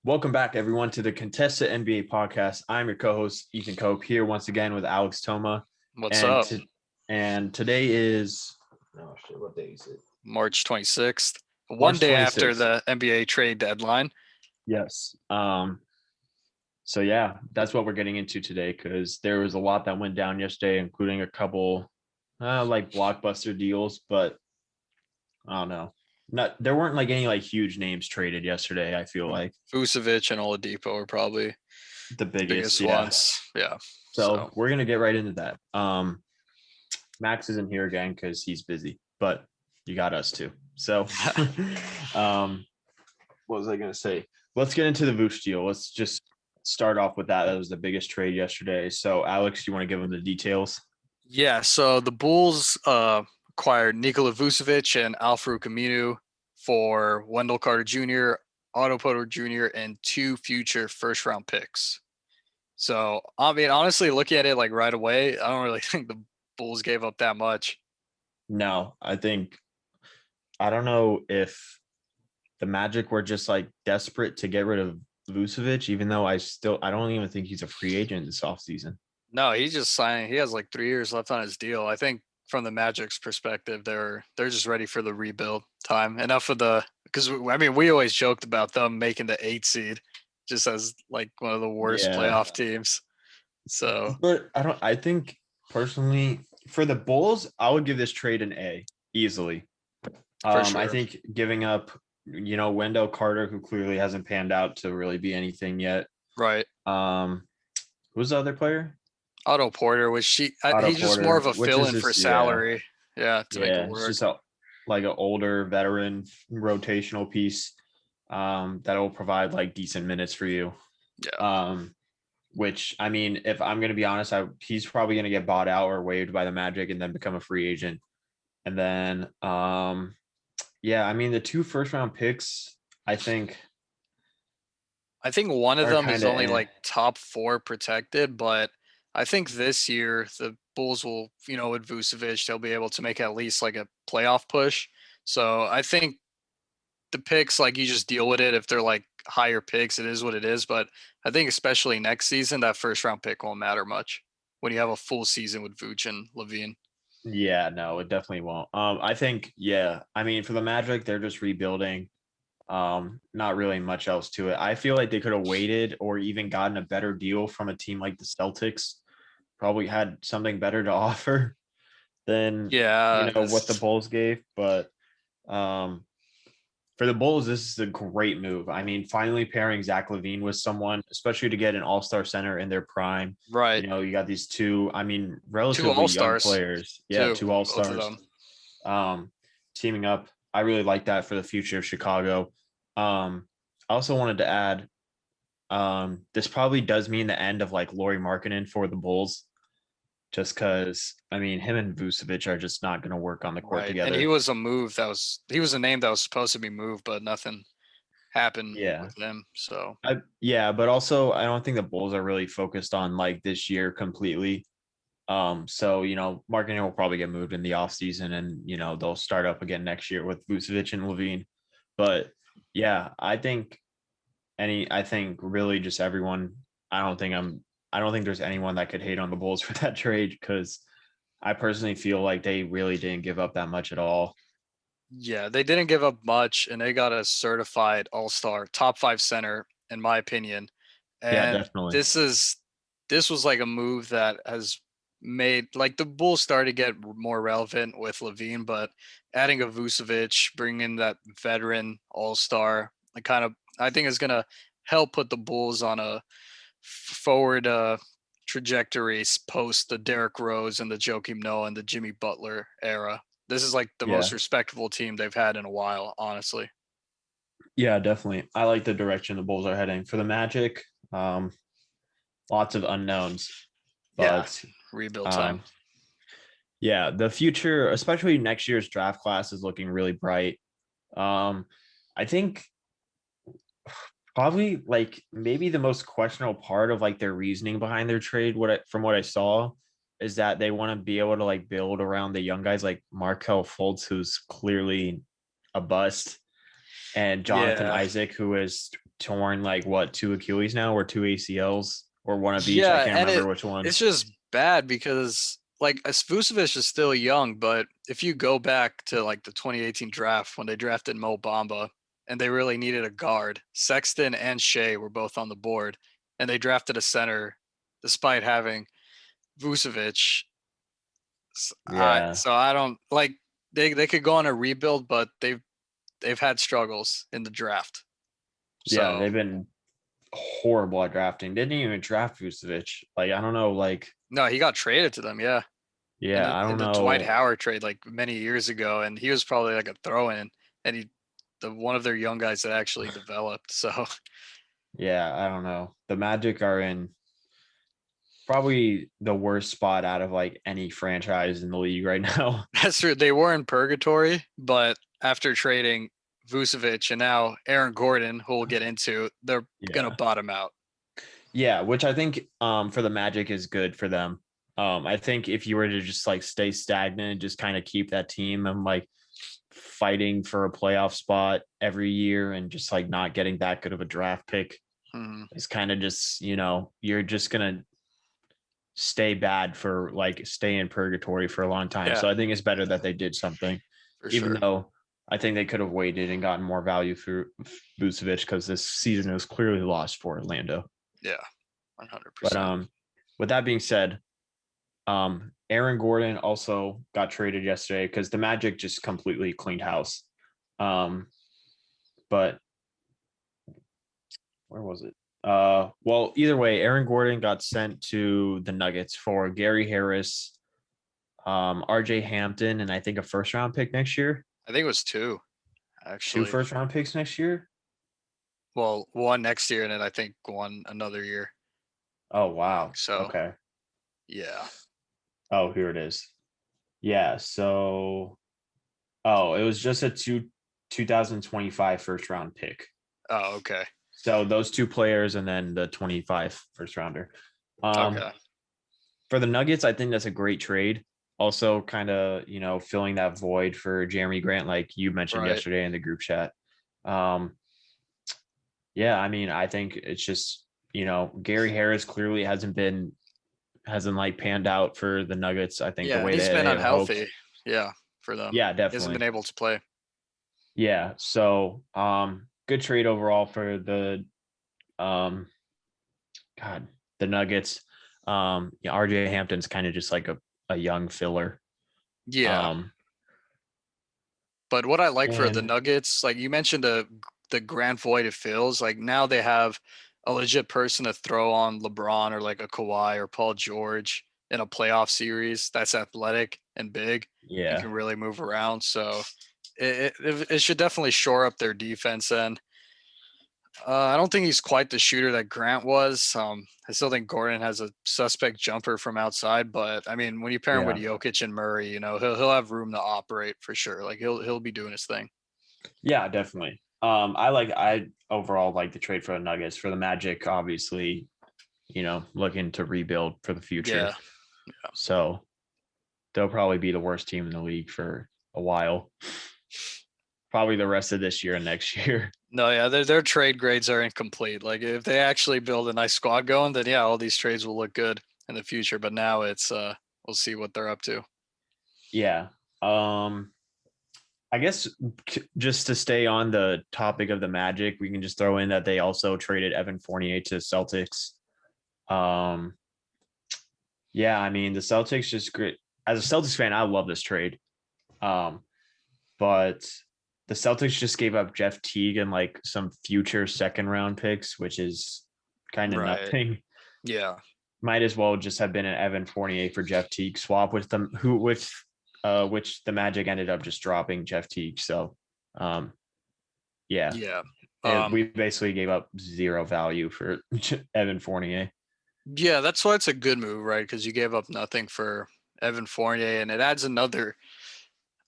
Welcome back, everyone, to the Contested NBA podcast. I'm your co-host, Ethan Cope, here once again with Alex Toma. What's And up? and today is what day is it? March 26th. One March day after 26th. the NBA trade deadline. Yes. So yeah, that's what we're getting into today because there was a lot that went down yesterday, including a couple like blockbuster deals, but I don't know. There weren't like any like huge names traded yesterday, I feel like. Vucevic and Oladipo are probably The the biggest, biggest yeah. ones. Yeah. So we're gonna get right into that. Max isn't here again because he's busy, but you got us too. So, what was I going to say? Let's get into the Vooch deal. Let's just start off with that. That was the biggest trade yesterday. So, Alex, you want to give them the details? Yeah. So the Bulls acquired Nikola Vucevic and Al-Farouq Aminu for Wendell Carter Jr., Otto Porter Jr., and 2 future first-round picks. So, I mean, honestly, looking at it like right away, I don't really think the Bulls gave up that much. No, I don't know if the Magic were just like desperate to get rid of Vucevic, even though I don't even think he's a free agent this offseason. No, he's just signing. He has like 3 years left on his deal. I think from the Magic's perspective, they're just ready for the rebuild time. Enough of because I mean we always joked about them making the 8 seed, just as like one of the worst playoff teams. So, but I think personally for the Bulls, I would give this trade an A easily. Sure. I think giving up, Wendell Carter, who clearly hasn't panned out to really be anything yet. Right. Who's the other player? Otto Porter, he's just more of a fill-in for salary. Yeah, to make it work. It's just like an older veteran rotational piece that will provide like decent minutes for you. Yeah. Which I mean, if I'm going to be honest, he's probably going to get bought out or waived by the Magic and then become a free agent. And then, yeah, I mean, the 2 first-round picks, I think one of them is only like top 4 protected, but I think this year the Bulls will, with Vucevic, they'll be able to make at least like a playoff push. So I think the picks, like you just deal with it. If they're like higher picks, it is what it is. But I think especially next season, that first round pick won't matter much when you have a full season with Vooch and LaVine. Yeah, no, it definitely won't. I think, yeah, I mean, for the Magic, they're just rebuilding. Not really much else to it. I feel like they could have waited or even gotten a better deal from a team like the Celtics. Probably had something better to offer than what the Bulls gave. But for the Bulls, this is a great move. I mean, finally pairing Zach LaVine with someone, especially to get an all-star center in their prime. Right. You got these 2, I mean, relatively young players. Yeah, 2 all-stars. Teaming up. I really like that for the future of Chicago. I also wanted to add, this probably does mean the end of like Lauri Markkanen for the Bulls. Just because, I mean, him and Vucevic are just not going to work on the court together. And he was a name that was supposed to be moved, but nothing happened with him. So, but also I don't think the Bulls are really focused on like this year completely. So, Markkanen will probably get moved in the offseason and, they'll start up again next year with Vucevic and LaVine. But yeah, I think really just everyone, I don't think there's anyone that could hate on the Bulls for that trade because I personally feel like they really didn't give up that much at all. Yeah, they didn't give up much, and they got a certified all-star, top 5 center, in my opinion. And yeah, definitely. This was like a move that has made like the Bulls started to get more relevant with LaVine, but adding a Vucevic, bringing that veteran all-star, I think is gonna help put the Bulls on a forward trajectory post the Derrick Rose and the Joakim Noah and the Jimmy Butler era. This is like the most respectable team they've had in a while, honestly. Yeah, definitely. I like the direction the Bulls are heading. For the Magic, lots of unknowns. But rebuild time. Yeah, the future, especially next year's draft class, is looking really bright. I think probably like maybe the most questionable part of like their reasoning behind their trade, from what I saw, is that they want to be able to like build around the young guys like Markelle Fultz, who's clearly a bust, and Jonathan Isaac, who is torn like what, two Achilles now or two ACLs or one of each. I Yeah, can't and remember which one. it's just bad because like Vucevic is still young, but if you go back to like the 2018 draft when they drafted Mo Bamba and they really needed a guard, Sexton and Shea were both on the board, and they drafted a center despite having Vucevic. Yeah. So I don't like they could go on a rebuild, but they've had struggles in the draft. Yeah, So they've been horrible at drafting. Didn't even draft Vucevic. Like, I don't know, like, no, he got traded to them, yeah. In yeah, the I in don't the Dwight know. Howard trade like many years ago, and he was probably like a throw-in, and the one of their young guys that actually developed. So Yeah, I don't know. The Magic are in probably the worst spot out of like any franchise in the league right now. that's true. They were in purgatory, but after trading Vucevic and now Aaron Gordon, who we'll get into, they're gonna Yeah. bottom out. Yeah, which I think for the Magic is good for them. I think if you were to just like stay stagnant and just kind of keep that team and like fighting for a playoff spot every year and just like not getting that good of a draft pick, Mhm. it's kind of just, you're just gonna stay bad for like stay in purgatory for a long time. Yeah, So I think it's better that they did something, for even sure. though I think they could have waited and gotten more value for Vucevic because this season was clearly lost for Orlando. Yeah, But 100%. with that being said, Aaron Gordon also got traded yesterday because the Magic just completely cleaned house. But where was it? Well, either way, Aaron Gordon got sent to the Nuggets for Gary Harris, RJ Hampton, and I think a first round pick next year. I think it was two Two actually. first round picks next year. Well, one next year, and then I think one another year. Oh wow. So Okay. yeah. Oh, here it is. Yeah. So it was just a 2025 first round pick. Oh, okay. So those two players and then the 25 first rounder. Um, Okay. for the Nuggets, I think that's a great trade. Also, kind of, filling that void for Jeremy Grant, like you mentioned Right. yesterday in the group chat. Um, yeah, I mean, I think it's just, Gary Harris clearly hasn't like panned out for the Nuggets. I think the Yeah, and way he's that been they had hoped. unhealthy. Yeah, for them. Yeah, He hasn't been definitely. able to play. Yeah. So, good trade overall for the um God, the Nuggets. Yeah, RJ Hampton's kind of just like a young filler. Yeah. Um, But what I like for the and Nuggets, like you mentioned the grand void it fills, like now they have a legit person to throw on LeBron or like a Kawhi or Paul George in a playoff series that's athletic and big and yeah, can really move around. So it should definitely shore up their defense. And I don't think he's quite the shooter that Grant was. I still think Gordon has a suspect jumper from outside, but I mean, when you pair him with yeah, Jokic and Murray, he'll have room to operate for sure. Like he'll be doing his thing. yeah, definitely. I overall like the trade for the Nuggets. For the Magic, obviously, looking to rebuild for the future. Yeah, So they'll probably be the worst team in the league for a while. Probably the rest of this year and next year. no, yeah, their trade grades are incomplete. Like if they actually build a nice squad going, then yeah, all these trades will look good in the future. But now it's we'll see what they're up to. Yeah. I guess just to stay on the topic of the Magic, we can just throw in that they also traded Evan Fournier to the Celtics. Um, yeah, I mean the Celtics just great. As a Celtics fan, I love this trade. Um, but the Celtics just gave up Jeff Teague and like some future second round picks, which is kind of Right. nothing. Yeah. Might as well just have been an Evan Fournier for Jeff Teague swap with them, which the Magic ended up just dropping Jeff Teague. So, yeah, Yeah. we basically gave up zero value for Evan Fournier. Yeah, that's why it's a good move, right? Because you gave up nothing for Evan Fournier, and it adds another.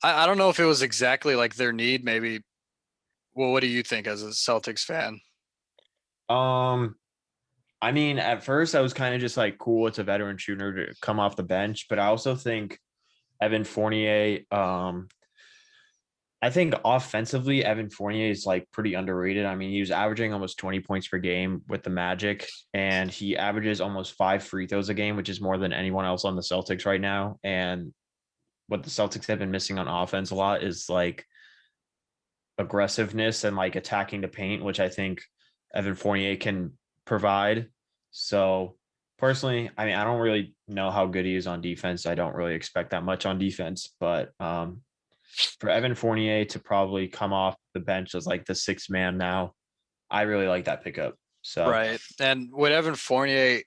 I don't know if it was exactly like their need. Maybe. Well, what do you think as a Celtics fan? Um, I mean, at first I was kind of just like, cool, it's a veteran shooter to come off the bench, but I also think Evan Fournier, I think offensively, Evan Fournier is like pretty underrated. I mean, he was averaging almost 20 points per game with the Magic, and he averages almost 5 free throws a game, which is more than anyone else on the Celtics right now. And what the Celtics have been missing on offense a lot is like aggressiveness and like attacking the paint, which I think Evan Fournier can provide. So personally, I mean, I don't really know how good he is on defense. I don't really expect that much on defense, but for Evan Fournier to probably come off the bench as like the sixth man now, I really like that pickup. So Right. And with Evan Fournier,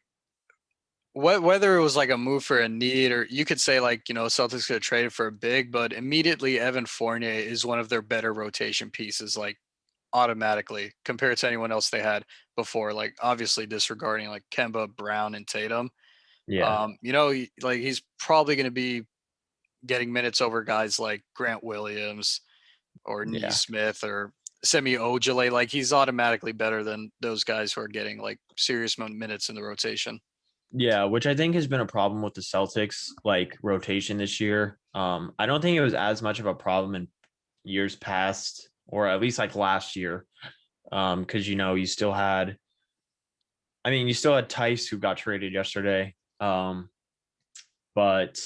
whether it was like a move for a need, or you could say like, Celtics could have traded for a big, but immediately Evan Fournier is one of their better rotation pieces, like automatically compared to anyone else they had before. Like obviously disregarding like Kemba, Brown, and Tatum. yeah, Like he's probably going to be getting minutes over guys like Grant Williams or yeah. Neesmith or Semi Ojale. Like he's automatically better than those guys who are getting like serious minutes in the rotation. Yeah, which I think has been a problem with the Celtics like rotation this year. I don't think it was as much of a problem in years past, or at least like last year. Because you still had, I mean, you still had Tice who got traded yesterday. But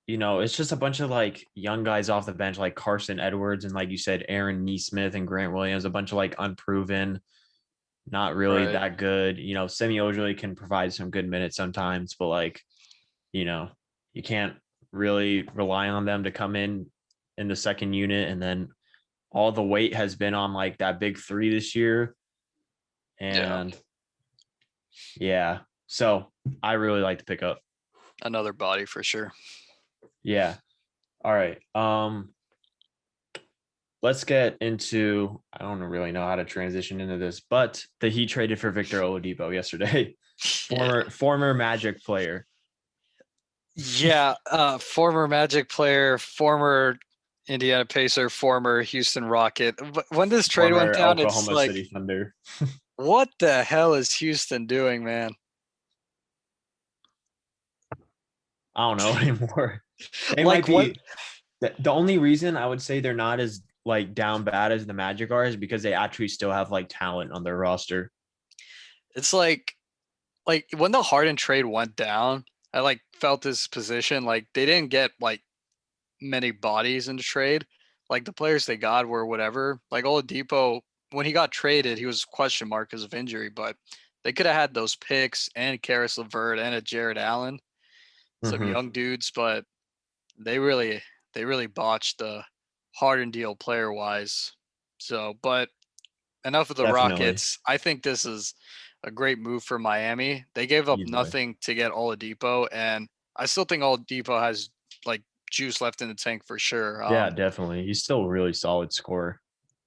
it's just a bunch of like young guys off the bench, like Carson Edwards and like you said, Aaron Neesmith and Grant Williams, a bunch of like unproven, not really Right. that good. Semi Ojale can provide some good minutes sometimes, but like, you know, you can't really rely on them to come in the second unit. And then all the weight has been on like that big three this year. Yeah. And yeah, so I really like to pick up. Another body for sure. Yeah. All right. Let's get into, I don't really know how to transition into this, but the Heat traded for Victor Oladipo yesterday. Yeah. former Magic player. Yeah. Former Magic player, former Indiana Pacer, former Houston Rocket. When this trade went Former down, it's Oklahoma like, City Thunder. what the hell is Houston doing, man? I don't know anymore. They might Like what? be the only reason I would say they're not as like down bad as the Magic are is because they actually still have like talent on their roster. It's like when the Harden trade went down, I like felt this position like they didn't get like many bodies in the trade. Like the players they got were whatever. Like Oladipo, when he got traded, he was question mark because of injury, but they could have had those picks and Karis LeVert and a Jared Allen, some Mm-hmm. young dudes, but they really they really botched the Harden deal player wise. So, but enough of the Definitely. Rockets. I think this is a great move for Miami. They gave up Easily. nothing to get Oladipo, and I still think Oladipo has like juice left in the tank for sure. Yeah, definitely. He's still a really solid scorer.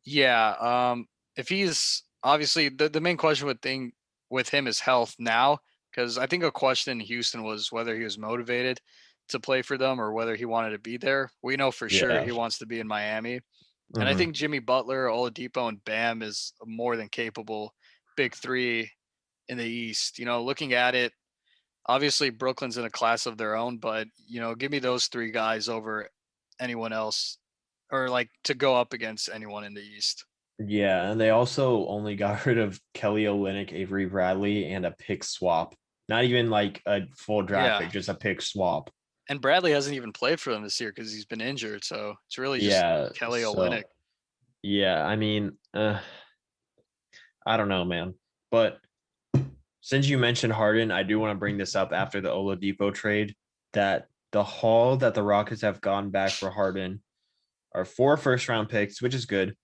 Yeah. If he's obviously the main question with him is health now, because I think a question in Houston was whether he was motivated to play for them or whether he wanted to be there. We know for sure Yeah. he wants to be in Miami. And I Mm-hmm. think Jimmy Butler, Oladipo, and Bam is a more than capable big three in the East. Looking at it, obviously Brooklyn's in a class of their own, but give me those three guys over anyone else, or like to go up against anyone in the East. Yeah, and they also only got rid of Kelly Olynyk, Avery Bradley, and a pick swap. Not even like a full draft Yeah, pick, just a pick swap. and Bradley hasn't even played for them this year because he's been injured. So it's really just Yeah, Kelly Olynyk. so yeah, I mean, I don't know, man. But since you mentioned Harden, I do want to bring this up after the Oladipo trade that the haul that the Rockets have gone back for Harden are 4 first-round picks, which is good,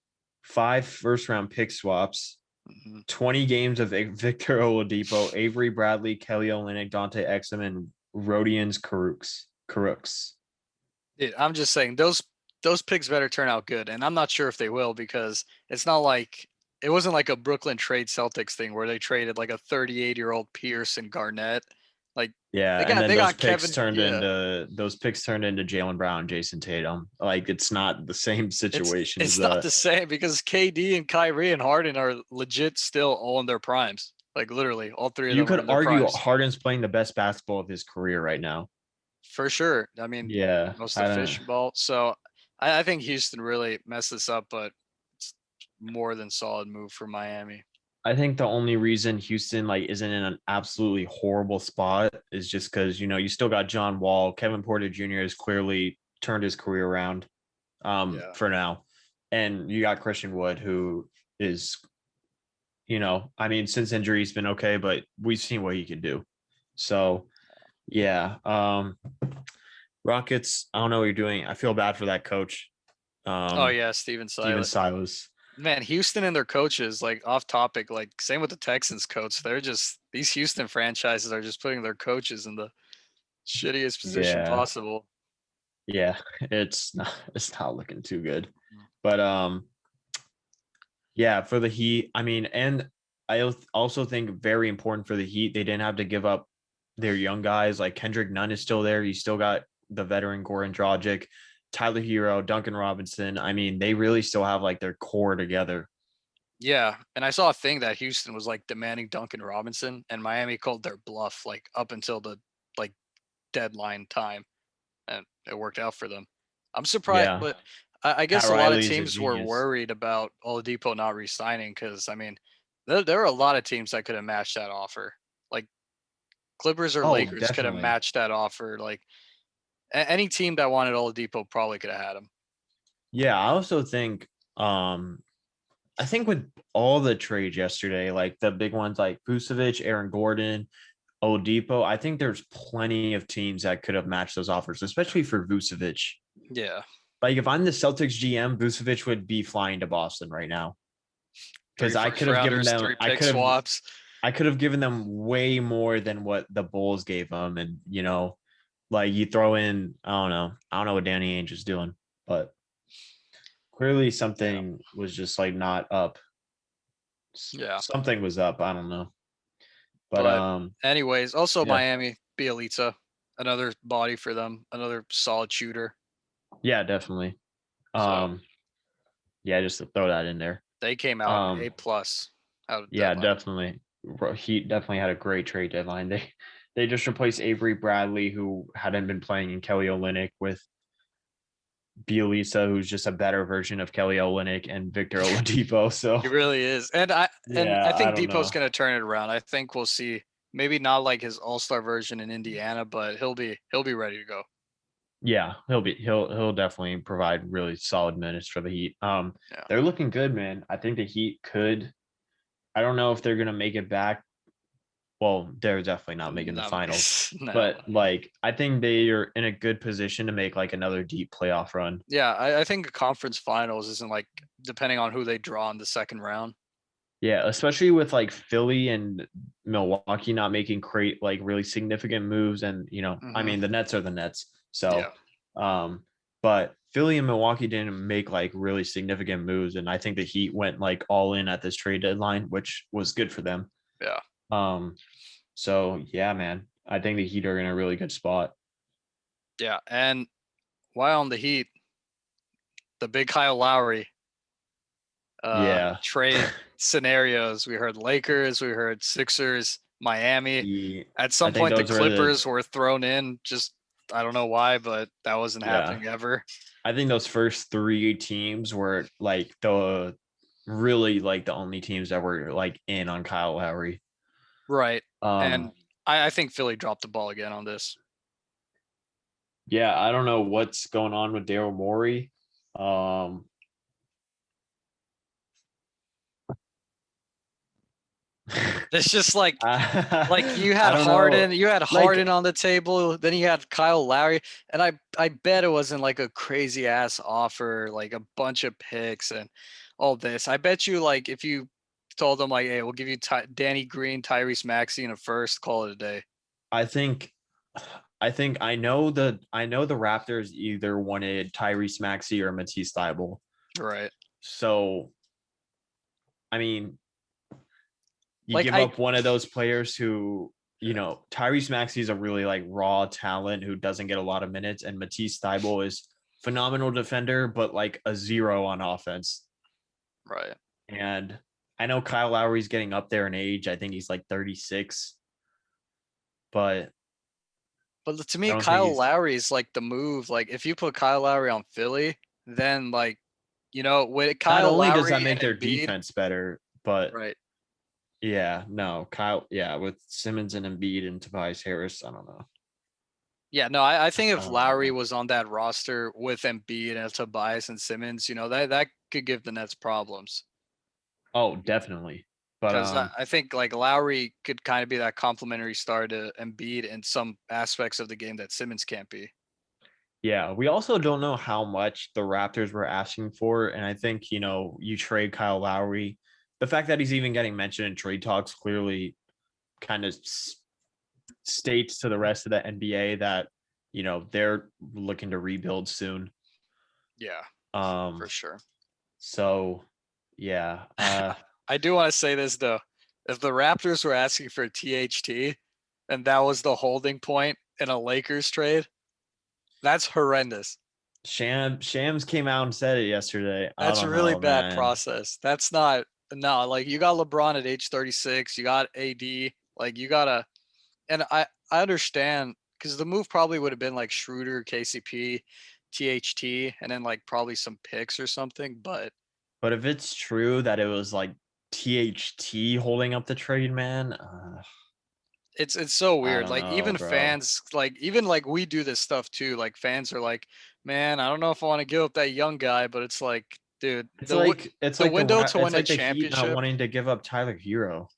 5 first-round pick swaps, Mhm. 20 games of Victor Oladipo, Avery Bradley, Kelly Olynyk, Dante Exum, and Rodians Caruks. I'm just saying those picks better turn out good, and I'm not sure if they will because it's not like it wasn't like a Brooklyn trade Celtics thing where they traded like a 38-year-old Pierce and Garnett. Like they Yeah, and got then they got Kevin. Yeah, those picks turned into Jalen Brown, Jason Tatum. Like it's not the same it's situation as it's not the same because KD and Kyrie and Harden are legit still all in their primes. Like literally, all three of you them are could in their argue primes Harden's playing the best basketball of his career right now. for sure. I mean, Yeah, most I don't. efficient ball. So I think Houston really messed this up, but it's more than solid move for Miami. I think the only reason Houston like isn't in an absolutely horrible spot is just because you still got John Wall. Kevin Porter Jr. has clearly turned his career around Yeah. for now. And you got Christian Wood, who is, I mean, since injury, he's been okay, but we've seen what he can do. So yeah. Rockets, I don't know what you're doing. I feel bad for that coach. Oh yeah, Steven Steven Silas. Silas. Man, Houston and their coaches, like off topic, like same with the Texans coach. They're just these Houston franchises are just putting their coaches in the shittiest position Yeah. possible. Yeah. It's not looking too good. Mm. But yeah, for the Heat, I mean, and I also think very important for the Heat, they didn't have to give up their young guys. Like Kendrick Nunn is still there. You still got the veteran Goran Dragic, Tyler Hero, Duncan Robinson. I mean, they really still have like their core together. Yeah, and I saw a thing that Houston was like demanding Duncan Robinson, and Miami called their bluff like up until the like deadline time, and it worked out for them. I'm surprised, Yeah. but I Pat guess a lot of Riley's a teams were genius. worried about Oladipo not re-signing because I mean, there are a lot of teams that could have matched that offer. Like Clippers or Oh, Lakers could have definitely. matched that offer. Like any team that wanted Oladipo probably could have had him. Yeah, I also think I think with all the trades yesterday, like the big ones like Vucevic, Aaron Gordon, Oladipo, I think there's plenty of teams that could have matched those offers, especially for Vucevic. Yeah, Like if I'm the Celtics GM, Vucevic would be flying to Boston right now because three I first could have given rounders, them, three pick swaps. I could have given them way more than what the Bulls gave them, and like you throw in, I don't know what Danny Ainge is doing, but clearly Yeah, something was just like not up. yeah. Something was up. I don't know, but But anyways, also yeah, Miami, Bielitsa, another body for them, another solid shooter. yeah, definitely. So Um, yeah, just to throw that in there. they came out Um, A+ out of yeah, deadline. definitely. He definitely had a great trade deadline. They just replaced Avery Bradley, who hadn't been playing, in Kelly Olynyk with Bielitsa, who's just a better version of Kelly Olynyk and Victor Oladipo. So He really is, and I yeah, I think don't Depot's know. gonna turn it around. I think we'll see maybe not like his all-star version in Indiana, but he'll be ready to go. Yeah, he'll definitely provide really solid minutes for the Heat. Yeah. They're looking good, man. I think the Heat could. I don't know if they're gonna make it back. Well, they're definitely not making the No, finals, no. but like I think they are in a good position to make like another deep playoff run. Yeah, I think a conference finals isn't like depending on who they draw in the second round. Yeah, especially with like Philly and Milwaukee not making like really significant moves, and I Hmm. mean the Nets are the Nets, Yeah. so but Philly and Milwaukee didn't make like really significant moves, and I think the Heat went like all in at this trade deadline, which was good for them. Yeah. Um, so yeah, man, I think the Heat are in a really good spot. Yeah. And while on the Heat, the big Kyle Lowry Yeah, trade scenarios. We heard Lakers, we heard Sixers, Miami. At I some think point, the those are the Clippers were thrown in. Just I don't know why, but that wasn't yeah. happening ever. I think those first three teams were like the really like the only teams that were like in on Kyle Lowry. Right. Um, And I think Philly dropped the ball again on this. yeah, I don't know what's going on with Daryl Morey. Um, It's just like I don't know. You had Like, Harden on the table, then you had Kyle Lowry, and I bet it wasn't like a crazy ass offer, like a bunch of picks and all this. I bet you like if you told them like, hey, we'll give you Danny Green, Tyrese Maxey in a first, call it a day. I think, I know the Raptors either wanted Tyrese Maxey or Matisse Thybulle. Right. So, I mean, you Like give up one of those players who, Tyrese Maxey is a really like raw talent who doesn't get a lot of minutes, and Matisse Thybulle is phenomenal defender, but like a zero on offense. right. And I know Kyle Lowry's getting up there in age. I think he's like 36, but But to I me, don't think Kyle he's. Lowry is like the move. Like if you put Kyle Lowry on Philly, then like, with Not Kyle only does that Lowry make and their Embiid, defense better, but right? yeah, no, Kyle, yeah, with Simmons and Embiid and Tobias Harris, I don't know. Yeah, no, I think I if don't Lowry know. was on that roster with Embiid and Tobias and Simmons, that could give the Nets problems. Oh, definitely. But Because I think like Lowry could kind of be that complementary star to Embiid in some aspects of the game that Simmons can't be. yeah, we also don't know how much the Raptors were asking for. And I think, you trade Kyle Lowry. The fact that he's even getting mentioned in trade talks clearly kind of states to the rest of the NBA that, they're looking to rebuild soon. Yeah, Um, for sure. so yeah. I do want to say this though. If the Raptors were asking for THT and that was the holding point in a Lakers trade, that's horrendous. Shams came out and said it yesterday. I That's a don't really know, bad man. process. That's not no, like you got LeBron at age 36, you got AD, like you gotta and I understand because the move probably would have been like Schroeder, KCP, THT, and then like probably some picks or something. But But if it's true that it was like THT holding up the trade, man, it's so I weird. don't Like know, even bro. fans, like even like we do this stuff too. Like fans are like, man, I don't know if I want to give up that young guy, but it's like, dude, It's like it's the like window to it's win a like the Heat not championship. wanting to give up Tyler Hero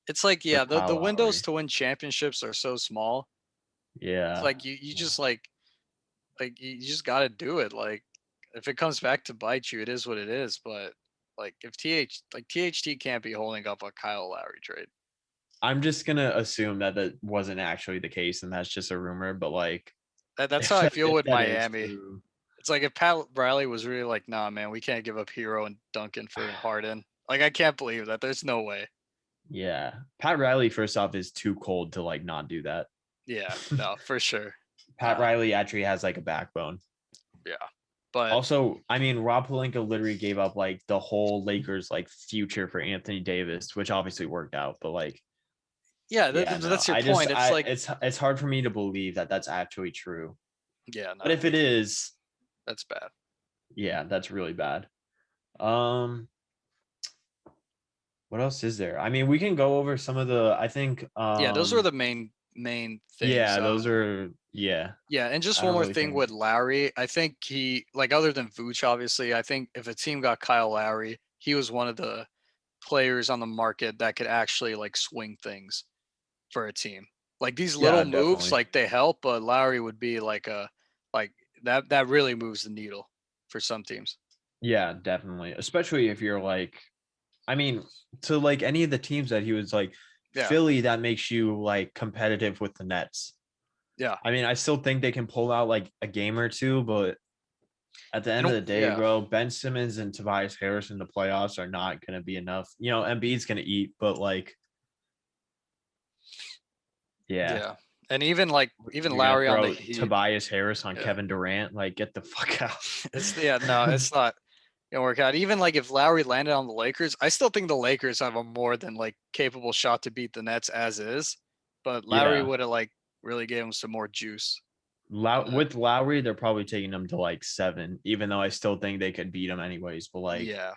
It's like, for yeah, Kyle the windows Lowry. to win championships are so small. It's Yeah. like you just like you just got to do it. Like if it comes back to bite you, it is what it is. But like if THT can't be holding up a Kyle Lowry trade. I'm just gonna assume that that wasn't actually the case and that's just a rumor, but like That's how I feel if with that is Miami. true. It's like if Pat Riley was really like, nah, man, we can't give up Hero and Duncan for Harden. Like I can't believe that. There's no way. Yeah. Pat Riley, first off, is too cold to like not do that. Yeah, no, for sure. Pat Riley actually has like a backbone. Yeah, but Also, I mean, Rob Pelinka literally gave up like the whole Lakers like future for Anthony Davis, which obviously worked out. But like, yeah, yeah, no, that's your point. It's like, it's hard for me to believe that that's actually true. yeah, But no, if it is, that's bad. yeah, that's really bad. Um, what else is there? I mean, we can go over some of the. I think, Yeah, those are the main things. yeah, those are yeah. Yeah, and just I one don't more really thing think. with Lowry. I think he like other than Vooch, obviously, I think if a team got Kyle Lowry, he was one of the players on the market that could actually like swing things for a team. Like these little Yeah, moves, definitely. like they help, but Lowry would be like a like that really moves the needle for some teams. Yeah, definitely. Especially if you're like, I mean, to like any of the teams that he was like Yeah. Philly, that makes you like competitive with the Nets. Yeah. I mean, I still think they can pull out like a game or two, but at the end of the day, Yeah. bro, Ben Simmons and Tobias Harris in the playoffs are not going to be enough. Embiid's going to eat, but like, yeah, Yeah. And even you're going to Lowry on the throw Heat. Tobias Harris on Yeah. Kevin Durant. Like, get the fuck out. It's not gonna work out. Even like if Lowry landed on the Lakers, I still think the Lakers have a more than like capable shot to beat the Nets as is. But Lowry Yeah. would have like really gave him some more juice. With Lowry, they're probably taking them to like 7, even though I still think they could beat them anyways. But Yeah,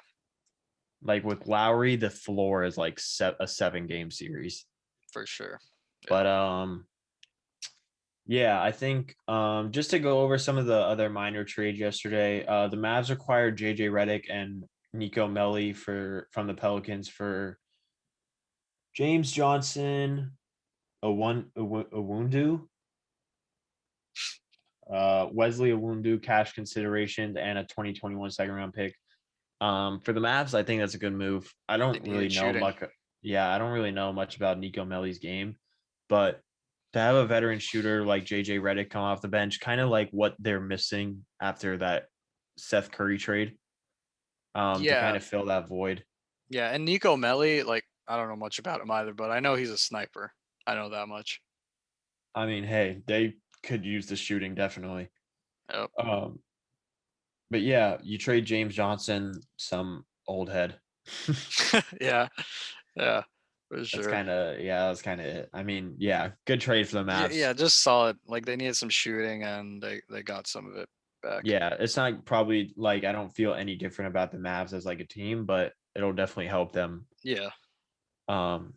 like with Lowry, the floor is like a 7-game series. for sure. Yeah. But yeah, I think just to go over some of the other minor trades yesterday, the Mavs acquired JJ Redick and Nico Melli from the Pelicans for James Johnson, Owundu, Wesley Owundu cash considerations, and a 2021 second round pick. For the Mavs, I think that's a good move. I They don't really needed know shooting. much. Yeah, I don't really know much about Nico Melli's game, but to have a veteran shooter like JJ Redick come off the bench, kind of like what they're missing after that Seth Curry trade, to kind Yeah. of fill that void. Yeah. And Nico Melli, like I don't know much about him either, but I know he's a sniper. I know that much. I mean, hey, they could use the shooting definitely. Yep. Um, but yeah, you trade James Johnson, some old head. Yeah. Yeah. For sure. That's kind of it. I mean, yeah, good trade for the Yeah, Mavs. yeah, just solid. Like they needed some shooting and they got some of it. back. Yeah, it's not probably like I don't feel any different about the Mavs as like a team, but it'll definitely help them. Yeah. Um,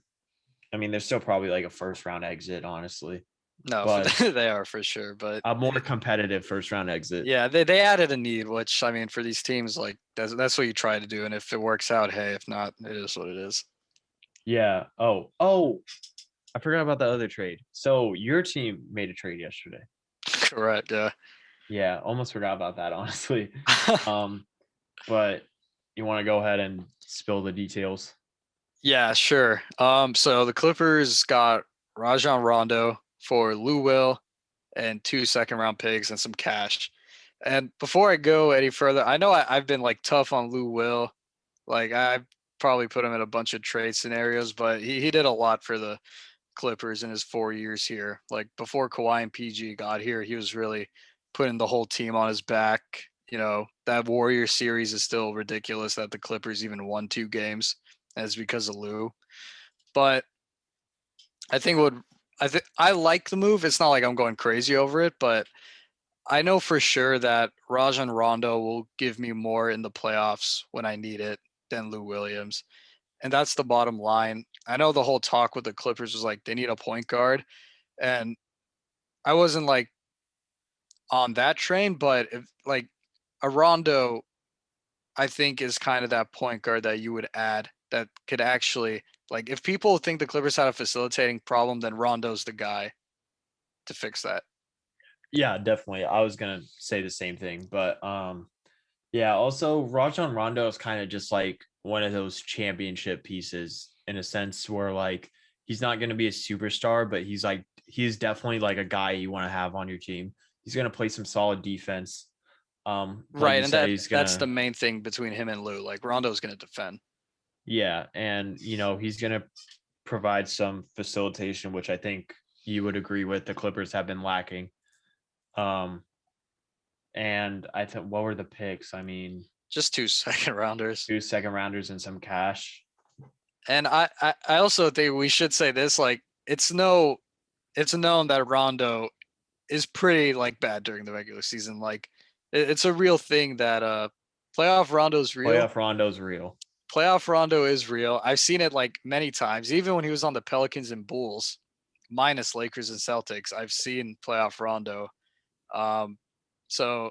I mean, they're still probably like a first round exit, honestly, No, for but they are for sure. But a more competitive first round exit. yeah, they added a need, which I mean, for these teams, like that's what you try to do, and if it works out, hey. If not, it is what it is. Yeah. Oh, I forgot about the other trade. So your team made a trade yesterday. Correct. Yeah. Yeah, almost forgot about that, honestly. Um, but you want to go ahead and spill the details? Yeah, sure. So the Clippers got Rajon Rondo for Lou Will and 2 second-round picks and some cash. And before I go any further, I know I've been like tough on Lou Will. Like I probably put him in a bunch of trade scenarios, but he did a lot for the Clippers in his 4 years here. Like before Kawhi and PG got here, he was really putting the whole team on his back. You know, that Warrior series is still ridiculous that the Clippers even won 2 games. That's because of Lou. But I think what I like the move. It's not like I'm going crazy over it, but I know for sure that Rajon Rondo will give me more in the playoffs when I need it than Lou Williams. And that's the bottom line. I know the whole talk with the Clippers was like they need a point guard. And I wasn't like on that train, but if like a Rondo, I think is kind of that point guard that you would add that could actually like if people think the Clippers had a facilitating problem, then Rondo's the guy to fix that. Yeah, definitely. I was gonna say the same thing, but yeah. Also, Rajon Rondo is kind of just like one of those championship pieces in a sense where like he's not gonna be a superstar, but he's definitely like a guy you want to have on your team. He's gonna play some solid defense. Like Right, you and said, that's the main thing between him and Lou. Like Rondo's going to defend. yeah, and he's gonna provide some facilitation, which I think you would agree with. The Clippers have been lacking. Um, and I think what were the picks? I mean, Just 2 second rounders. 2 second rounders and some cash. And I also think we should say this like it's known that Rondo is pretty like bad during the regular season. Like it's a real thing that playoff Rondo's real. Playoff Rondo's real. Playoff Rondo is real. I've seen it like many times, even when he was on the Pelicans and Bulls, minus Lakers and Celtics. I've seen playoff Rondo. Um, so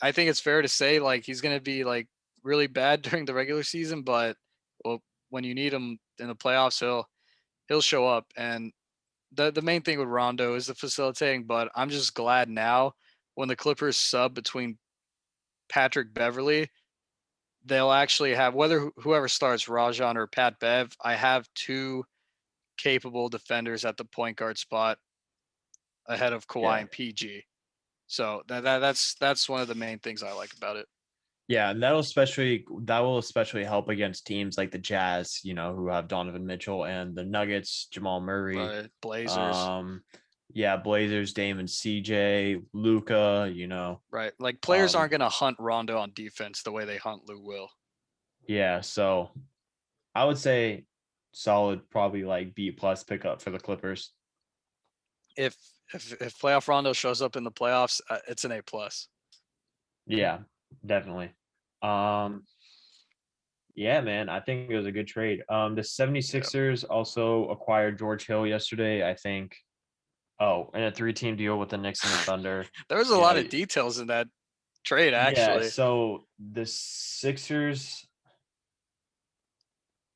I think it's fair to say like he's going to be like really bad during the regular season, but well, when you need him in the playoffs, he'll show up. And the main thing with Rondo is the facilitating. But I'm just glad now when the Clippers sub between Patrick Beverly, they'll actually have whether whoever starts Rajon or Pat Bev. I have 2 capable defenders at the point guard spot ahead of Kawhi Yeah. and PG. So that's one of the main things I like about it. Yeah, and that will especially help against teams like the Jazz, who have Donovan Mitchell, and the Nuggets, Jamal Murray. Right, Blazers. Um, yeah, Blazers, Dame and CJ, Luca, Right, like players aren't um, gonna hunt Rondo on defense the way they hunt Lou Will. yeah. So I would say solid, probably like B plus pickup for the Clippers. If if playoff Rondo shows up in the playoffs, it's an A plus. Yeah, definitely. Um, yeah, man, I think it was a good trade. The Yeah, 76ers also acquired George Hill yesterday, I think. Oh, and a 3-team deal with the Knicks and the Thunder. there was a You lot know, of details in that trade yeah, actually. so the Sixers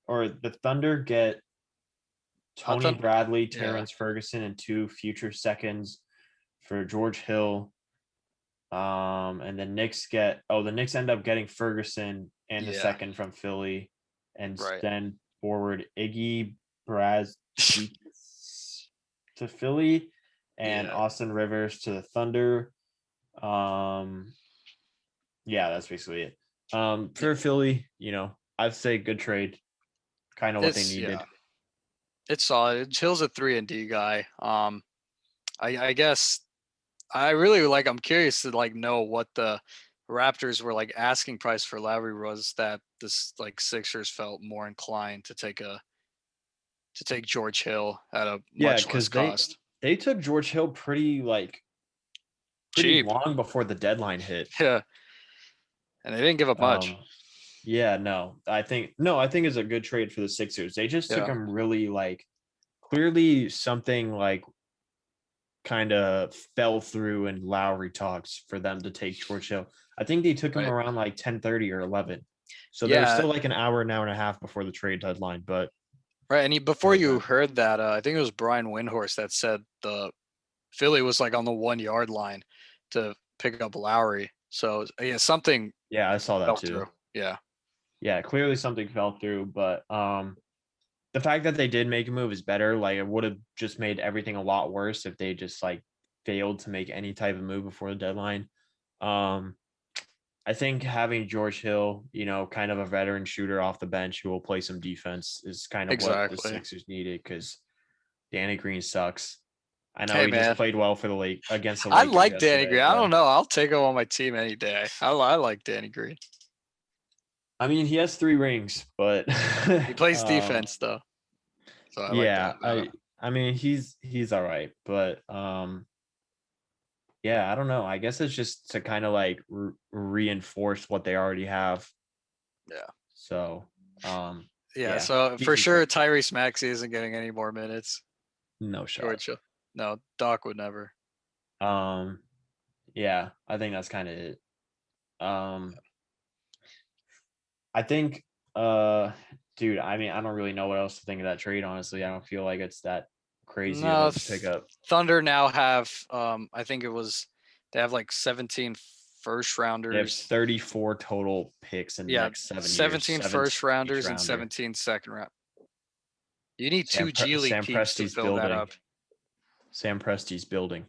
or the Thunder get I Tony thought, Bradley, yeah, Terrence Ferguson, and 2 future seconds for George Hill. And the Knicks end up getting Ferguson and a yeah, second from Philly, and right. then forward Iggy Braz to Philly and Yeah, Austin Rivers to the Thunder. Um, yeah, that's basically it. For Philly, I'd say good trade, kind of what they it's yeah, needed. it's solid. Hill's a 3 and D guy. I guess I really like. I'm curious to like know what the Raptors were like asking price for Lowry was that this like Sixers felt more inclined to take George Hill at a Yeah, much less because they cost. they took George Hill pretty like pretty cheap. long before the deadline hit. Yeah, and they didn't give up much. Yeah, no, I think it's a good trade for the Sixers. They just took Yeah, him really like clearly something like kind of fell through in Lowry talks for them to take George Hill. I think they took him right. around like 10:30 or 11. So there's Yeah, still like an hour and a half before the trade deadline, but right. And before still you good. heard that, I think it was Brian Windhorst that said the Philly was like on the 1 yard line to pick up Lowry. So yeah, something Yeah, I saw that fell too. through. Yeah, Yeah, clearly something fell through, but the fact that they did make a move is better. Like it would have just made everything a lot worse if they just like failed to make any type of move before the deadline. Um, I think having George Hill, kind of a veteran shooter off the bench who will play some defense is kind of what the exactly. Sixers needed because Danny Green sucks. I know Hey he just man, played well for against the I Lakers like Danny yesterday, Green. I but don't know. I'll take him on my team any day. I like Danny Green. I mean he has 3 rings, but He plays defense though, so I like that yeah, about him. I mean he's all right, but yeah, I don't know. I guess it's just to kind of like reinforce what they already have. Yeah. So, Yeah, yeah, so for decent sure trade. Tyrese Maxey isn't getting any more minutes. No shot. George Hill. No, Doc would never. Um, yeah, I think that's kind of it. Um, I think, dude, I mean, I don't really know what else to think of that trade. Honestly, I don't feel like it's that crazy of No, a pickup. Thunder now have I think it was they have like 17 first They have rounders. 34 total picks in the Yeah, next 7 years, 17 seven first each rounders and rounder. 17 second round. You need two G League Sam peeps to Presti's fill that building. up. Sam Presti's building.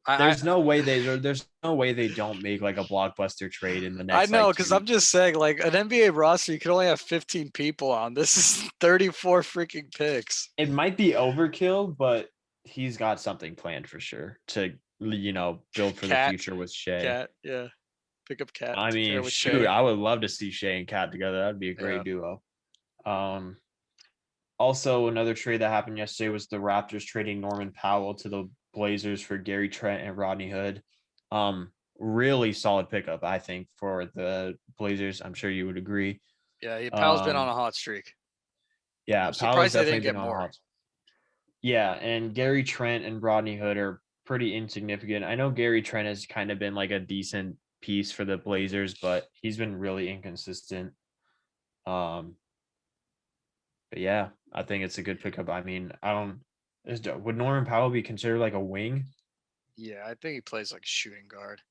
I There's no way they don't make like a blockbuster trade in the I next know like because 2 I'm just saying, like an NBA roster, you can only have 15 people on. This is 34 freaking picks. It might be overkill, but he's got something planned for sure to build for the Cat, future with Shea. cat, yeah. Pick up cat I to pair mean, with shoot, Shea. I would love to see Shea and Cat together. That'd be a Yeah. great duo. Um, Also, another trade that happened yesterday was the Raptors trading Norman Powell to the Blazers for Gary Trent and Rodney Hood. Really solid pickup, I think, for the Blazers. I'm sure you would agree. Yeah, Powell's been on Um, a hot streak. yeah, I'm Powell's surprised they definitely didn't been get on a more. hot. Yeah, and Gary Trent and Rodney Hood are pretty insignificant. I know Gary Trent has kind of been like a decent piece for the Blazers, but he's been really inconsistent. Um, but yeah, I think it's a good pickup. I mean, I don't would Norman Powell be considered like a wing? Yeah, I think he plays like shooting guard,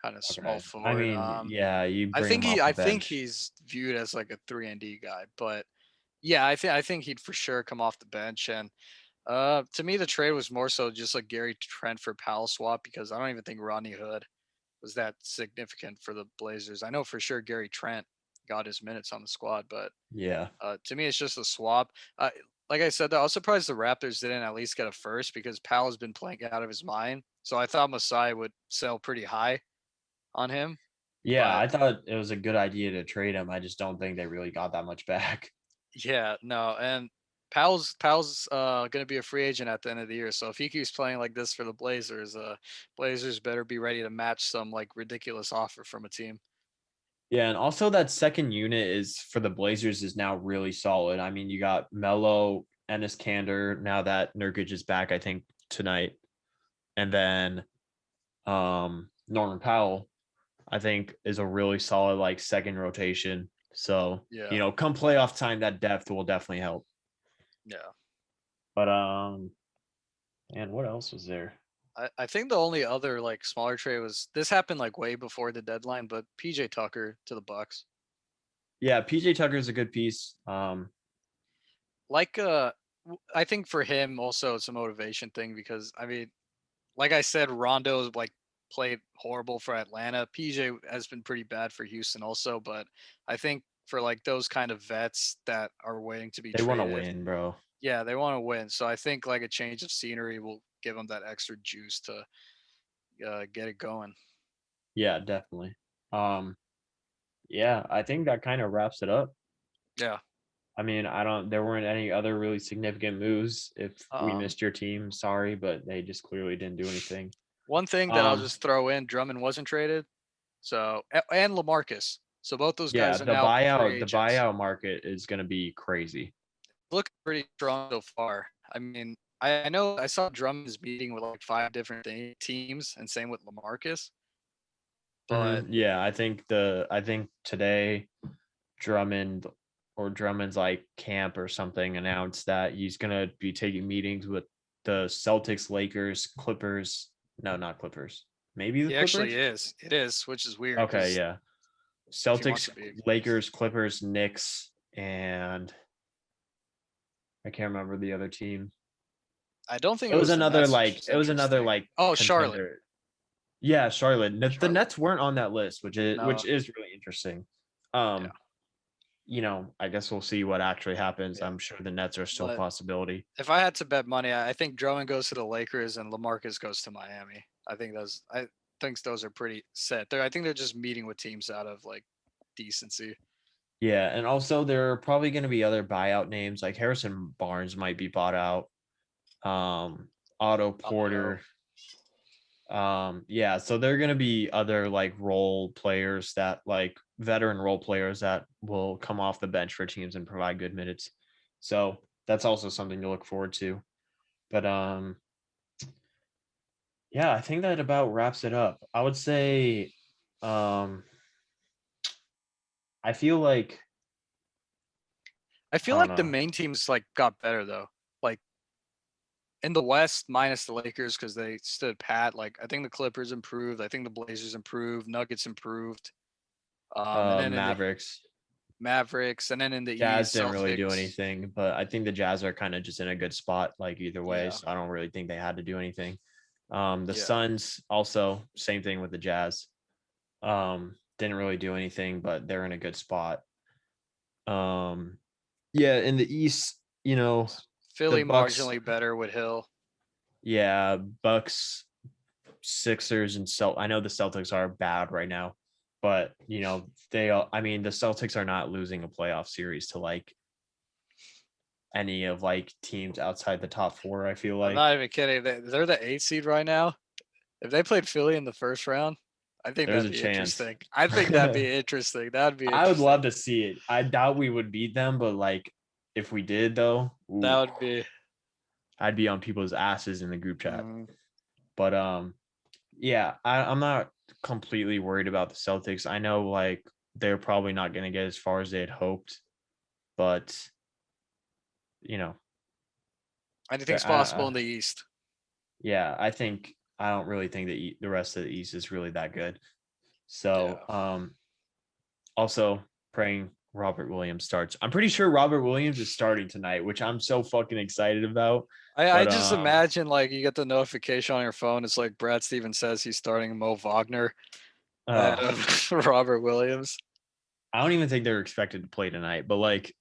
kind of small Okay. I forward. mean, yeah, you bring him off the I think bench. he's viewed as like a 3-and-D guy, but yeah, I think he'd for sure come off the bench. And to me, the trade was more so just like Gary Trent for Powell swap because I don't even think Rodney Hood was that significant for the Blazers. I know for sure Gary Trent got his minutes on the squad, but Yeah. to me, it's just a swap. Like I said, though, I was surprised the Raptors didn't at least get a first because Powell has been playing out of his mind. So I thought Masai would sell pretty high on him, Yeah, but I thought it was a good idea to trade him. I just don't think they really got that much back. yeah, no, and Powell's gonna be a free agent at the end of the year. So if he keeps playing like this for the Blazers, Blazers better be ready to match some like ridiculous offer from a team. Yeah, and also that second unit is for the Blazers is now really solid. I mean, you got Melo, Ennis Cantor, now that Nurkic is back, I think tonight, and then Norman Powell, I think is a really solid like second rotation. So, Yeah, come playoff time, that depth will definitely help. yeah. But and what else was there? I think the only other like smaller trade was this happened like way before the deadline, but PJ Tucker to the Bucks. Yeah, PJ Tucker is a good piece. Like I think for him also it's a motivation thing because I mean, like I said, Rondo's like played horrible for Atlanta. PJ has been pretty bad for Houston also, but I think for like those kind of vets that are waiting to be They want to traded, win, bro. yeah, they want to win. So I think like a change of scenery will give them that extra juice to get it going. Yeah, definitely. Um, yeah, I think that kind of wraps it up. Yeah. I mean, there weren't any other really significant moves. If we Um, missed your team, sorry, but they just clearly didn't do anything. One thing that I'll just throw in, Drummond wasn't traded. So and LaMarcus. So both those Yeah, guys are the now free agents. buyout market is going to be crazy. Look pretty strong so far. I mean, I know I saw Drummond's meeting with like 5 different teams, and same with LaMarcus. But Yeah, I think today Drummond or Drummond's like camp or something announced that he's gonna be taking meetings with the Celtics, Lakers, Clippers. No, not Clippers. Maybe the he actually Clippers. is. It is, which is weird Okay, because yeah. if he wants Celtics, to be, Lakers, Clippers, Knicks, and I can't remember the other team. I don't think It it was was the another Nets, like which is it was another interesting. like Oh, Charlotte. contender. Yeah, Charlotte. The Charlotte. Nets weren't on that list, which No. is really interesting. Yeah. You know, I guess we'll see what actually happens. Yeah. I'm sure the Nets are still a But possibility. if I had to bet money, I think Drummond goes to the Lakers and LaMarcus goes to Miami. I think those are pretty set. I think they're just meeting with teams out of like decency. Yeah, and also there are probably going to be other buyout names like Harrison Barnes might be bought out. Otto Otto. Porter. Yeah, so there are going to be other like role players that like veteran role players that will come off the bench for teams and provide good minutes. So that's also something to look forward to. But yeah, I think that about wraps it up. I would say um I feel like I I feel don't like the know. main teams like got better though. Like in the West, minus the Lakers because they stood pat. Like I think the Clippers improved. I think the Blazers improved. Nuggets improved. And then in the Mavericks. Mavericks, and then in the Jazz East, didn't really do Celtics. anything, but I think the Jazz are kind of just in a good spot, like either way. Yeah, So I don't really think they had to do anything. The yeah. Suns also same thing with the Jazz. Didn't really do anything, but they're in a good spot. Yeah, in the East, you know, the Philly Bucks, marginally better with Hill. yeah, Bucks, Sixers, and I know the Celtics are bad right now, but you know, I mean, the Celtics are not losing a playoff series to like any of like teams outside the top four, I feel I'm like. not even kidding. They're the 8th seed right now. If they played Philly in the first round, I think There's that'd a be chance. interesting. I think that'd be interesting. That'd be I would love interesting. to see it. I doubt we would beat them, but like if we did though, That ooh, would be. I'd be on people's asses in the group chat. Mm, But yeah, I'm not completely worried about the Celtics. I know like they're probably not gonna get as far as they had hoped, but you know, anything's possible in the East. yeah, I don't really think that the rest of the East is really that good. So, Yeah. also praying Robert Williams starts. I'm pretty sure Robert Williams is starting tonight, which I'm so fucking excited about. I But just imagine like you get the notification on your phone. It's like Brad Stevens says he's starting Mo Wagner and uh, Robert Williams. I don't even think they're expected to play tonight. But like,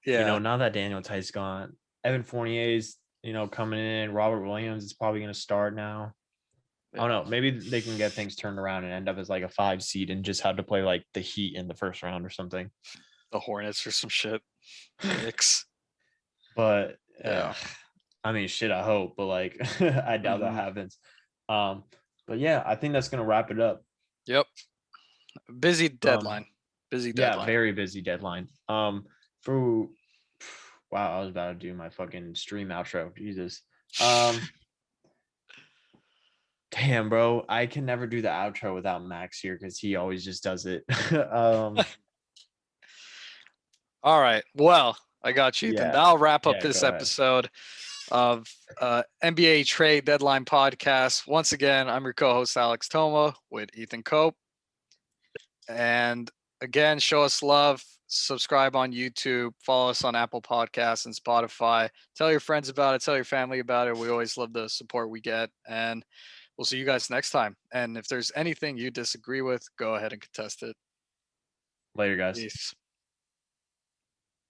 you know, Yeah. now that Daniel Tice's gone, Evan Fournier's, you know, coming in. Robert Williams is probably going to start now. I don't Yeah. know. Maybe they can get things turned around and end up as like a 5 seed and just have to play like the Heat in the first round or something. The Hornets or some shit. Knicks. But Yeah. I mean, shit, I hope, but like, I doubt that Hmm. happens. Um, but yeah, I think that's gonna wrap it up. Yep. Busy Um, deadline. Busy yeah, deadline. very busy deadline. For wow, I was about to do my fucking stream outro. Jesus. Damn, bro, I can never do the outro without Max here because he always just does it. All right. Well, I got you, Ethan. Yeah, That'll wrap up yeah, this go ahead. episode of NBA Trade Deadline Podcast. Once again, I'm your co-host Alex Toma with Ethan Cope. And again, show us love. Subscribe on YouTube. Follow us on Apple Podcasts and Spotify. Tell your friends about it. Tell your family about it. We always love the support we get. And we'll see you guys next time. And if there's anything you disagree with, go ahead and contest it. Later, guys. Peace.